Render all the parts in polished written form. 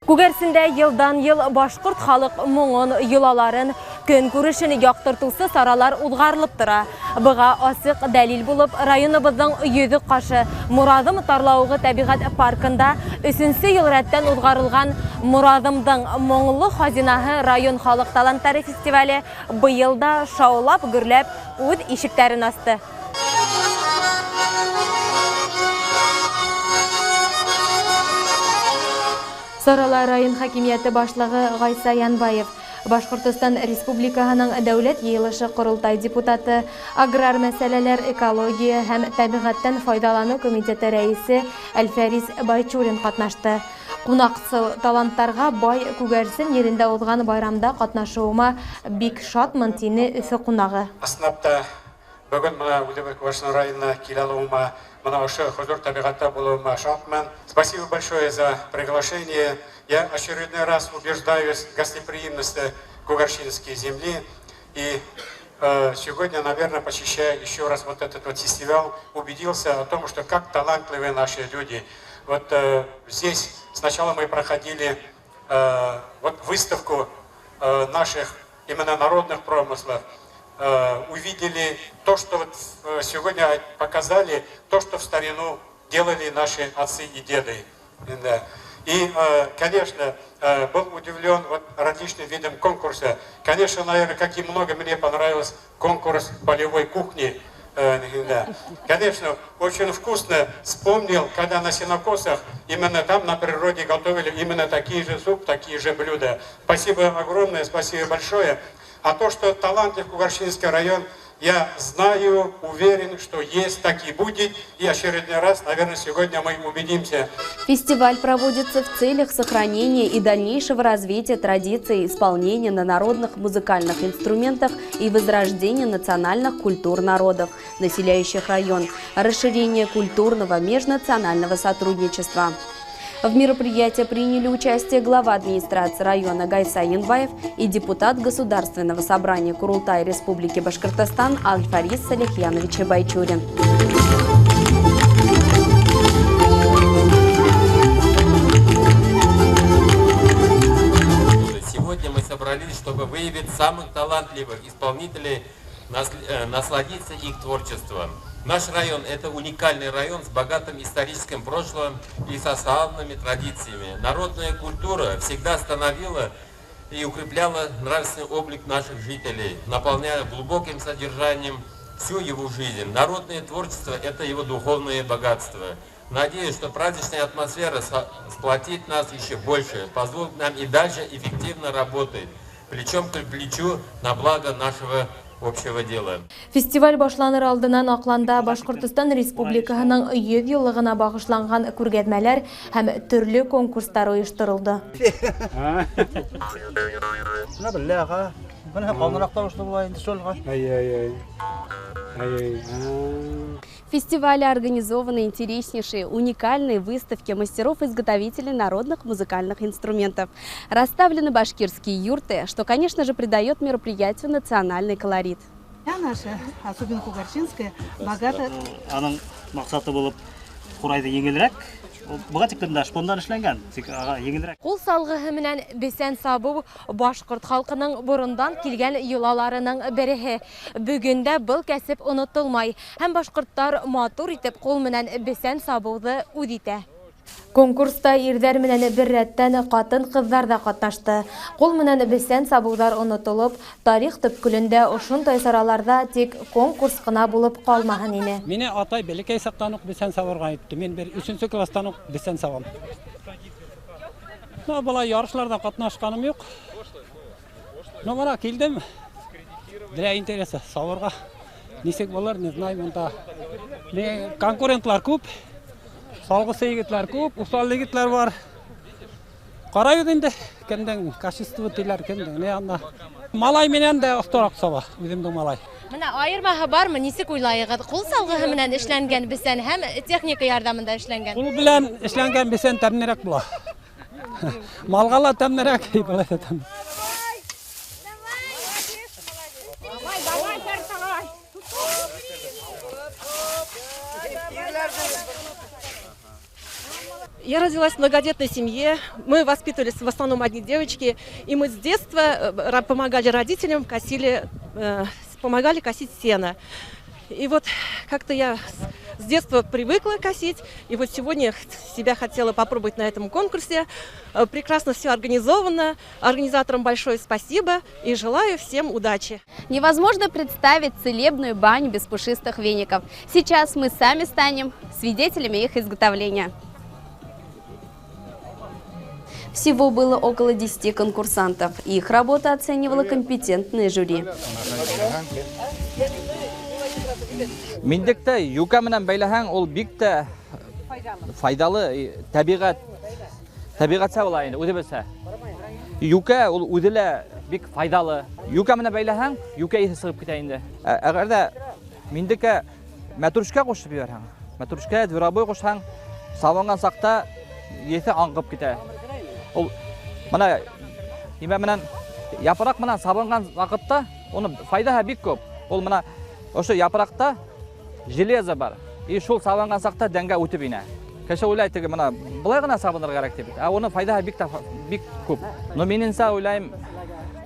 Күгәрсендә елдан ел башкорт халык моңын, йолаларын, көн күрешен яктыртусы саралар узгарылып тора. Буга асык дәлил булып, районыбызның Йөзек кашы Мурадым тарлаугы табигать паркында 3нче ел рәттән узгарылган Мурадымның моңлы хазинаһы район халык талантлары фестивале быел да шаулап гөрләп үз ишекләрен ачты. Сарала район хакимияты башлыгы Гайса Янбаев, Башкортстан Республикаһының дәүләт йыелышы корылтай депутаты, аграр мәсьәләләр, экология һәм табигатьтән файдалану комитеты рәисе Әлфәрис Байчурин катнашты. Кунаксыл талантларга бай Күгәрсен yerində узган байрамда катнашуыма бик шатмын тине Өфе кунагы. Аснапта бүгін мына Улыбек Вашин районына килалуыма, мына ошо хозур табигатта болуыма шатмын. Спасибо большое за приглашение. Я очередной раз убеждаюсь в гостеприимности Кугарщинской земли. И сегодня, наверное, посещая еще раз вот этот вот фестиваль, убедился о том, что как талантливые наши люди. Вот здесь сначала мы проходили вот выставку наших именно народных промыслов. Увидели то, что вот сегодня показали, то, что в старину делали наши отцы и деды. Да. И, конечно, был удивлен вот различным видом конкурса. Конечно, наверное, как и много, мне понравился конкурс полевой кухни. Да. Конечно, очень вкусно вспомнил, когда на сенокосах, именно там на природе готовили именно такие же суп, такие же блюда. Спасибо огромное, спасибо большое. А то, что талантлив Кугарщинский район, я знаю, уверен, что есть, так и будет. И очередной раз, наверное, сегодня мы убедимся. Фестиваль проводится в целях сохранения и дальнейшего развития традиций исполнения на народных музыкальных инструментах и возрождения национальных культур народов, населяющих район, расширение культурного межнационального сотрудничества. В мероприятии приняли участие глава администрации района Гайса Янбаев и депутат Государственного собрания Курултай Республики Башкортостан Альфарис Салихьянович Байчурин. Сегодня мы собрались, чтобы выявить самых талантливых исполнителей, насладиться их творчеством. Наш район – это уникальный район с богатым историческим прошлым и социальными традициями. Народная культура всегда становила и укрепляла нравственный облик наших жителей, наполняя глубоким содержанием всю его жизнь. Народное творчество – это его духовное богатство. Надеюсь, что праздничная атмосфера сплотит нас еще больше, позволит нам и дальше эффективно работать, плечом к плечу на благо нашего общего дела. Фестиваль башланыр алдынан акланда Башкортстан Республикаһының 100 еллыгына багышланган күргәзмәләр һәм төрле конкурслар оештырылды. В фестивале организованы интереснейшие, уникальные выставки мастеров-изготовителей народных музыкальных инструментов. Расставлены башкирские юрты, что, конечно же, придает мероприятию национальный колорит. Наша, особенно Кугарщинская, богата. Аның максаты булып курайды еңелрәк. Буга тиклемдә шпондан эшләнгән, тик еңелрәк. Кул салгыһы менән бесән сабу башкорт халкының борындан килгән йолаларының береһе. Бүген дә был кәсеп онытылмай. Һәм башкорттар матур итеп кул менән бесән сабуды үз итә. Конкурста ирдәр менән бер рәттән катын-кызлар да катнашты. Кул менән бесән сабулар онытылып, тарих төпкелендә ошондай сараларда тик конкурс кына булып калмаһын ине. Мине атай бәлекәй сактан ук бесән саварга итте. Мен 3нче класстан ук бесән савам. Болай ярышларда катнашканым юк. Мына килдем. Для интереса саварга. Нисек булар, не знаю, монда. Конкурентлар күп. Салгысы егетләр күп, усал егетләр бар. Карайбыз инде, кемдән качество тиләр, кемдән не анда. Малай менән дә остарак саба, үземнең малай. Менә аермаһы бармы, нисек уйлайыгыз? Кул салгыһы менән эшләнгән бесән һәм техника ярдәмендә эшләнгән. Кул белән эшләнгән бесән тәмнәрәк була. Малгала тәмнәрәк була. Я родилась в многодетной семье, мы воспитывались в основном одни девочки, и мы с детства помогали родителям, помогали косить сено. И вот как-то я с детства привыкла косить, и вот сегодня себя хотела попробовать на этом конкурсе. Прекрасно все организовано, организаторам большое спасибо и желаю всем удачи. Невозможно представить целебную баню без пушистых веников. Сейчас мы сами станем свидетелями их изготовления. Всего было около 10 конкурсантов. Их работу оценивало компетентное жюри. Мендекті юка менен бәйләһәң, ол бик тә файдалы табиғат сабылайын, үзе бәсә. Юка ол үзелә бик файдалы. Юка менен бәйләһәң, юка есе сығып китә инде. Әгәр дә мендекә мәтрүшкә кушып ебәрһәң, мәтрүшкә дворабой кушһаң, сабынган сакта есе аңгып китә. Ол мына нимә менән япрак менән сабынган вакытта, оның файдаһы бик күп. Ол мына ошо япракта железо бар. И шул сабынган сакта дәнгә үтеп инә. Кеше уйлай теге мына булай гына сабынырга кирәк дип. Оның файдаһы бик күп. Но минемчә уйлайм,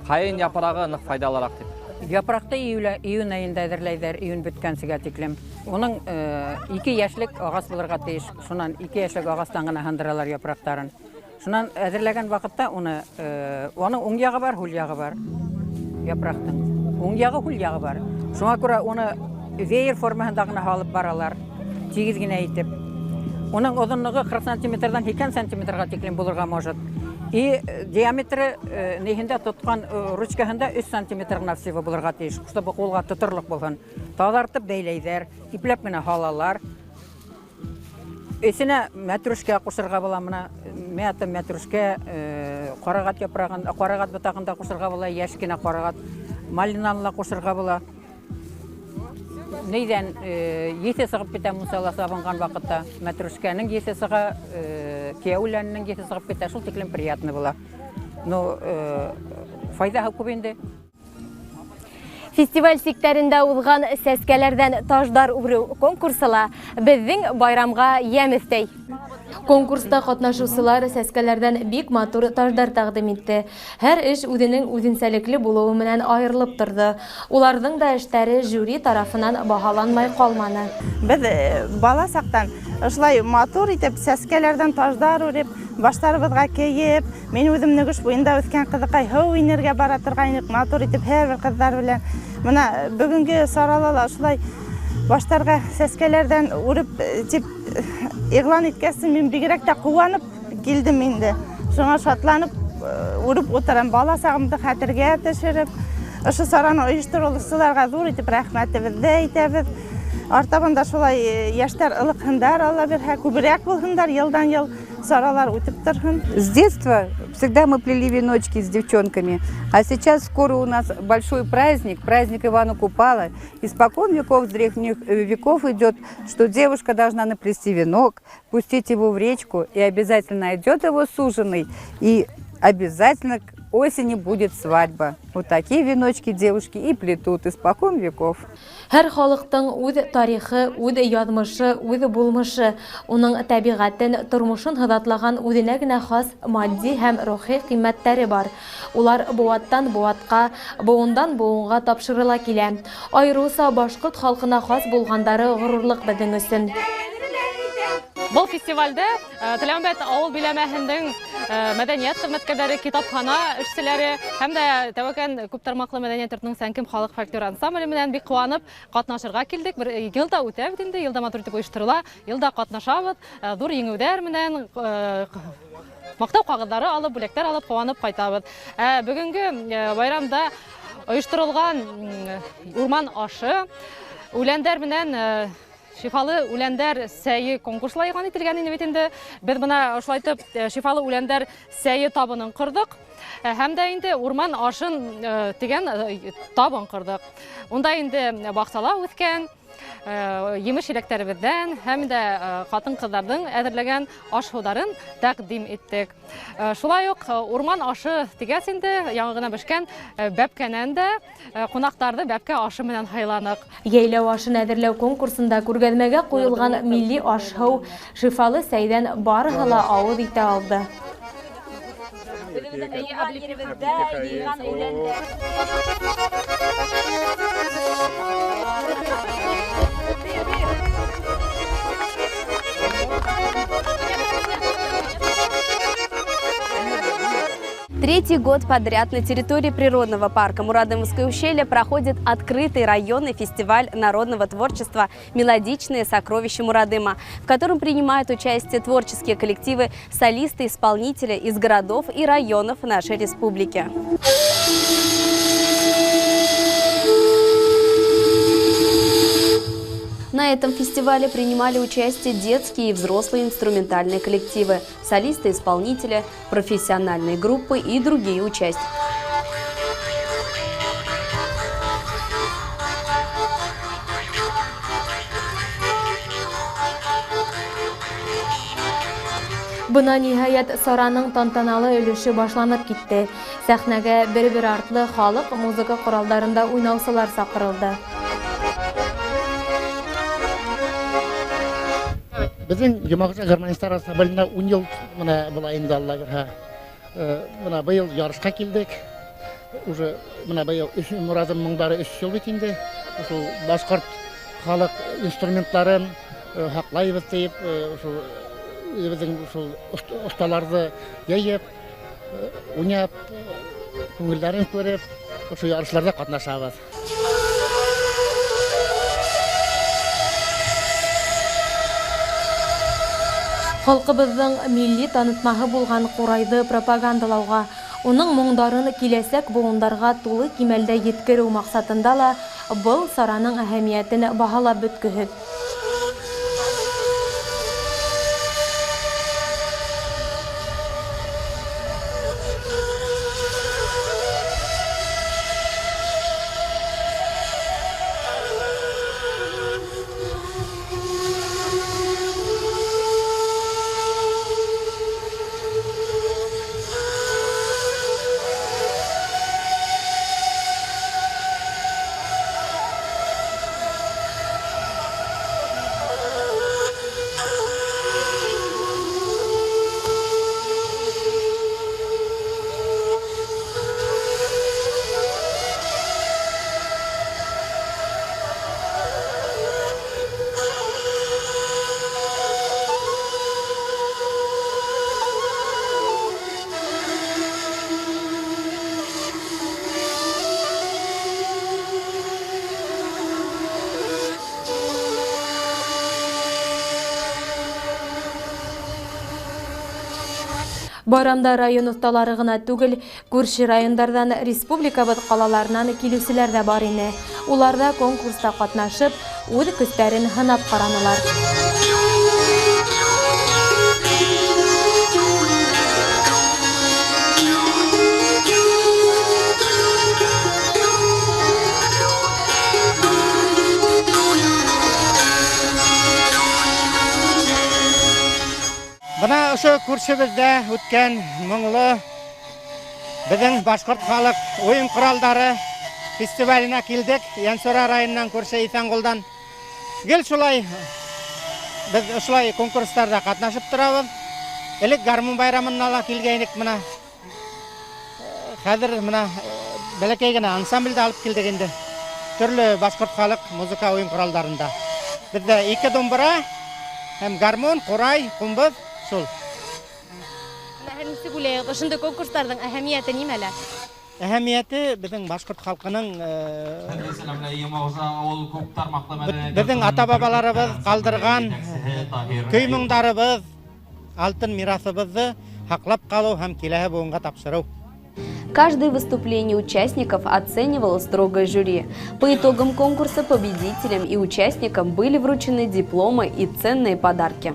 кайын япрагы нык файдалырак дип. Япракты июнь айында әзерләйдер, июнь беткәнсегә тиклем. Оның 2 яшьлек агас булырга тиеш. Шуннан 2 яшьлек агастан гына һындыралар япрактарын. Шуннан әзерләгән вакытта оның уң ягы бар, һул ягы бар. Япрактың уң ягы, һул ягы бар. Шуңа күрә оны веер формасында гына алып баралар, тигез генә итеп. Оның озынлыгы 40 сантиметрдан 2 сантиметрга тиклем булырга может. И диаметры нехендә тоткан ручкаһында 3 сантиметр гына всего булырга тиеш, чтобы кулга тотырлык булсын. Тазартып бәйләйдер, ипләп менә халалар. Эсенә мәтрүшкә кушырга була, менә мәтрүшкә карагат япрагын, карагат ботагында кушырга була, яшь кенә карагат, малинанла кушырга була. Нейдән есе сыгып китә мусала сабынган вакытта, мәтрүшкәнең есе сыга, кияүләннең есе сыгып китә, шул тиклем приятны була. Но файдаһы күп инде. Фестиваль сиктәрендә узган сәскәләрдән таждар үрү конкурсыла безнең байрамга ямь өстәй. Конкурста катнашучылар сәскәләрдән бик матур таждар тәкъдим итте. Һәр эш үзенең үзенчәлекле булуы менән аерылып торды. Уларның да эшләре жюри тарафыннан баһаланмай калманы. Без бала сактан ушулай матур итеп сәскәләрдән таждар үреп, баштарыбызга киеп, мен үзем Нөгеш буенда үскән кызыкай һау инергә бара торган матур итеп һәр кызлар белән. Менә бүгенге саралала ушулай баштарга сәскәләрдән үреп дип игълан иткәсен мен бигрәк тә куанып килдем инде. Шуңа шатланып үреп утырам, бала сагымды хәтергә төшереп, ошо сараны оештыручыларга зур итеп рәхмәтебезне әйтәбез. Артабында шулай яшьтәр ылыкһындар, Алла бирһә, күбрәк булһындар, елдан-ел саралар үтеп торһын. С детства всегда мы плели веночки с девчонками, а сейчас скоро у нас большой праздник, праздник Ивана Купала. Испокон веков, с древних веков идет, что девушка должна наплести венок, пустить его в речку и обязательно найдет его суженый, и обязательно к осени будет свадьба. Вот такие веночки девушки и плетут испокон веков. Һәр халыктың үз тарихы, үз язмышы, үз булмышы, уның табигатен, тормышын һыҙатлаган үзенә генә хас матди һәм рухи ҡиммәттәре бар. Улар быуаттан быуатҡа, быуындан быуынға тапшырыла килә. Айырыуса башҡорт халҡына хас булғандары ғорурлыҡ беҙҙең өсөн. Бұл фестивальдә Теләмбәт ауыл биләмәһенең мәдәниәт хеҙмәткәрҙәре, китапхана эшселәре һәм дә тәүәкән күп тармаҡлы мәдәниәт йортоноң Сәнкем халыҡ фольклор ансамбле менән бик ҡыуанып ҡатнашырға килдек. Бер йылда үтә бит инде, йылда матур итеп ойошторола, йылда ҡатнашабыҙ, ҙур еңеүҙәр менән маҡтау ҡағыҙҙары алып, бүләктәр алып ҡыуанып ҡайтабыҙ. Бөгөнгө байрамда ойошторолған урман ашы, үләндәр менән шифалы үләндәр сәйе конкурсла йыған ителгән инде бит инде. Без бына ошолайтып шифалы үләндәр сәйе табынын ҡырдыҡ. Һәм дә инде урман ашын тигән табын ҡырдыҡ. Унда инде баҡсала үҫкән емеш электеребезден һәм дә хатын-кызларның әзерләгән аш-һударын тәкъдим иттек. Шулай ук урман ашы тигәс инде, яңа гына бешкән бәпкәнән дә кунакларны бәпкә ашы менән хайланык. Яйлау ашын әзерләү конкурсында күргәзмәгә куелган милли аш-һыу шифалы сәйдән барыһы ла авыз итә алды. Третий год подряд на территории природного парка Мурадымовское ущелье проходит открытый районный фестиваль народного творчества «Мелодичные сокровища Мурадыма», в котором принимают участие творческие коллективы, солисты, исполнители из городов и районов нашей республики. На этом фестивале принимали участие детские и взрослые инструментальные коллективы, солисты, исполнители, профессиональные группы и другие участники. Бына ниһаят сараның тантаналы өлеше башланып китте. Сәхнәгә бер-бер артлы халык музыка коралларында уйнаусылар сакырылды. Біздің Жомағжа гармонистар ансамбліне 10 ел была инде Алла бирһә. Мына быел ярышка килдек. Уже мына быел Мурадым моңдары 3 ел бит инде. Ошол башкорт халык инструментларын хаклайбыз дип, ошол безнең ошол осталарды яйып, уйнап, күңелләрен күреп, ошол ярышларда катнашабыз. Халкыбызның милли танытмаһы булган курайды пропагандалауга, уның моңдарын киләсәк буындарга тулы кимәлдә yetkерү максатында ла был сараның әһәмиятен баһалап беткеһез. Байрамда район осталары гына түгел, күрше райондардан республикабыз калаларынан килүселәр дә бар ине. Улар да конкурста катнашып, үз көстәрен һынап каранылар. Бына ошо күршебездә үткән моңлы безнең башкорт халык уен коралдары фестиваленә килдек. Янсора районыннан күрше Исәнгулдан. Гел шулай без ошолай конкурсларда катнашып торабыз. Элек гармун байрамына ла килгәйник мына. Хәзер мына бәләкәй генә ансамбльдә алып килдек инде. Төрле башкорт халык музыка уен коралларында. Бездә 2 домбыра һәм гармун, курай, кумбыз шул. Әһәмияте бүләк, ошондай конкурсларның әһәмияте нимәлә? Әһәмияте безнең башкорт халкының безнең ата-бабаларыбыз калдырган көй моңдарыбыз, алтын мирасыбызны хаклап калу һәм киләһе буынга тапшыру. Каждое выступление участников оценивало строгое жюри. По итогам конкурса победителям и участникам были вручены дипломы и ценные подарки.